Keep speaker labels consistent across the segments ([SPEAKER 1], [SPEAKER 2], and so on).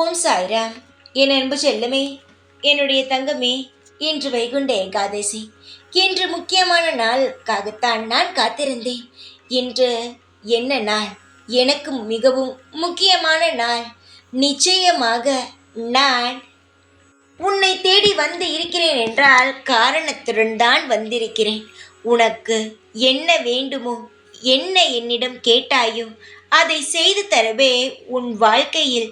[SPEAKER 1] ஓம் சாய்ராம். என் அன்பு செல்லமே, என்னுடைய தங்கமே, இன்று வைகுண்ட ஏகாதசி. இன்று முக்கியமான நாளுக்காகத்தான் நான் காத்திருந்தேன். இன்று என்ன நாள்? எனக்கு மிகவும் முக்கியமான நாள். நிச்சயமாக நான் உன்னை தேடி வந்து இருக்கிறேன் என்றால் காரணத்துடன் தான் வந்திருக்கிறேன். உனக்கு என்ன வேண்டுமோ, என்ன என்னிடம் கேட்டாயோ அதை செய்து தரவே உன் வாழ்க்கையில்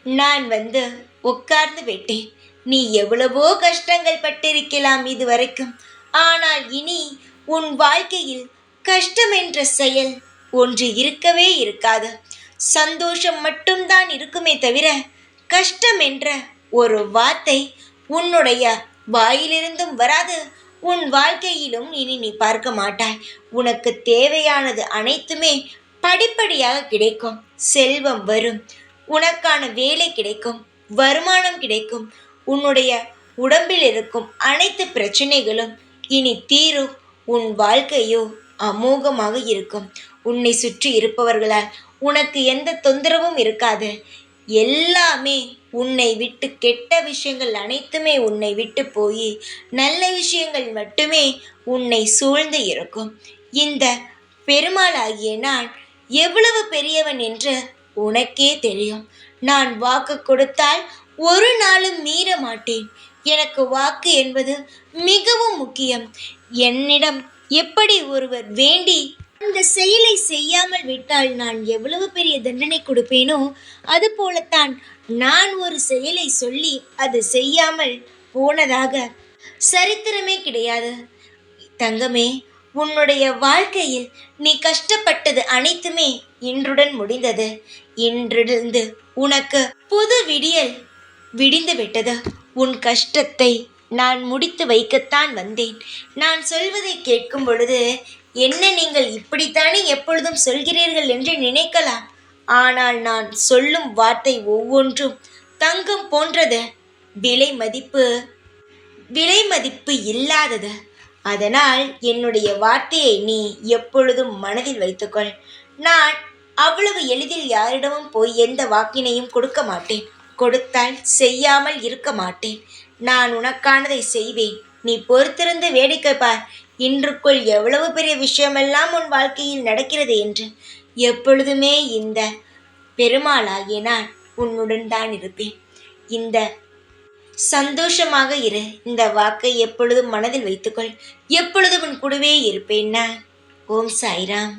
[SPEAKER 1] நான் வந்து உட்கார்ந்து விட்டேன். நீ எவ்வளவோ கஷ்டங்கள் பட்டிருக்கலாம் இதுவரைக்கும். ஆனால் இனி உன் வாழ்க்கையில் கஷ்டம் என்ற செயல் ஒன்று இருக்கவே இருக்காது. சந்தோஷம் மட்டும்தான் இருக்குமே தவிர கஷ்டம் என்ற ஒரு வார்த்தை உன்னுடைய வாயிலிருந்தும் வராது. உன் வாழ்க்கையிலும் இனி நீ பார்க்க மாட்டாய். உனக்கு தேவையானது அனைத்துமே படிப்படியாக கிடைக்கும். செல்வம் வரும், உனக்கான வேலை கிடைக்கும், வருமானம் கிடைக்கும், உன்னுடைய உடம்பில் இருக்கும் அனைத்து பிரச்சனைகளும் இனி தீரும். உன் வாழ்க்கையோ அமோகமாக இருக்கும். உன்னை சுற்றி இருப்பவர்களால் உனக்கு எந்த தொந்தரவும் இருக்காது. எல்லாமே உன்னை விட்டு, கெட்ட விஷயங்கள் அனைத்துமே உன்னை விட்டு போய் நல்ல விஷயங்கள் மட்டுமே உன்னை சூழ்ந்து இருக்கும். இந்த பெருமாளாகிய நான் எவ்வளவு பெரியவன் என்று உனக்கே தெரியும். நான் வாக்கு கொடுத்தால் ஒரு நாளும் மீற மாட்டேன். எனக்கு வாக்கு என்பது மிகவும் முக்கியம். என்னிடம் எப்படி ஒருவர் வேண்டி அந்த செயலை செய்யாமல் விட்டால் நான் எவ்வளவு பெரிய தண்டனை கொடுப்பேனோ அது போலத்தான் நான் ஒரு செயலை சொல்லி அது செய்யாமல் போனதாக சரித்திரமே கிடையாது. தங்கமே, உன்னுடைய வாழ்க்கையில் நீ கஷ்டப்பட்டது அனைத்துமே இன்றுடன் முடிந்தது. இன்றிலிருந்து உனக்கு புது விடியல் விடிந்து விட்டது. உன் கஷ்டத்தை நான் முடித்து வைக்கத்தான் வந்தேன். நான் சொல்வதை கேட்கும் பொழுது என்ன நீங்கள் இப்படித்தானே எப்பொழுதும் சொல்கிறீர்கள் என்று நினைக்கலாம். ஆனால் நான் சொல்லும் வார்த்தை ஒவ்வொன்றும் தங்கம் போன்றது. விலை மதிப்பு இல்லாதது. அதனால் என்னுடைய வார்த்தையை நீ எப்பொழுதும் மனதில் வைத்துக்கொள். நான் அவ்வளவு எளிதில் யாரிடமும் போய் எந்த வாக்கினையும் கொடுக்க மாட்டேன். கொடுத்தால் செய்யாமல் இருக்க மாட்டேன். நான் உனக்கானதை செய்வேன். நீ பொறுத்திருந்து வேடிக்கை பார். இன்றுக்குள் எவ்வளவு பெரிய விஷயமெல்லாம் உன் வாழ்க்கையில் நடக்கிறது என்று. எப்பொழுதுமே இந்த பெருமாளாகிய நான் உன்னுடன் தான் இருப்பேன். இந்த சந்தோஷமாக இரு. இந்த வாக்கை எப்பொழுதும் மனதில் வைத்துக்கொள். எப்பொழுதும் உன் கூடவே இருப்பேன் நான். ஓம் சாய்ராம்.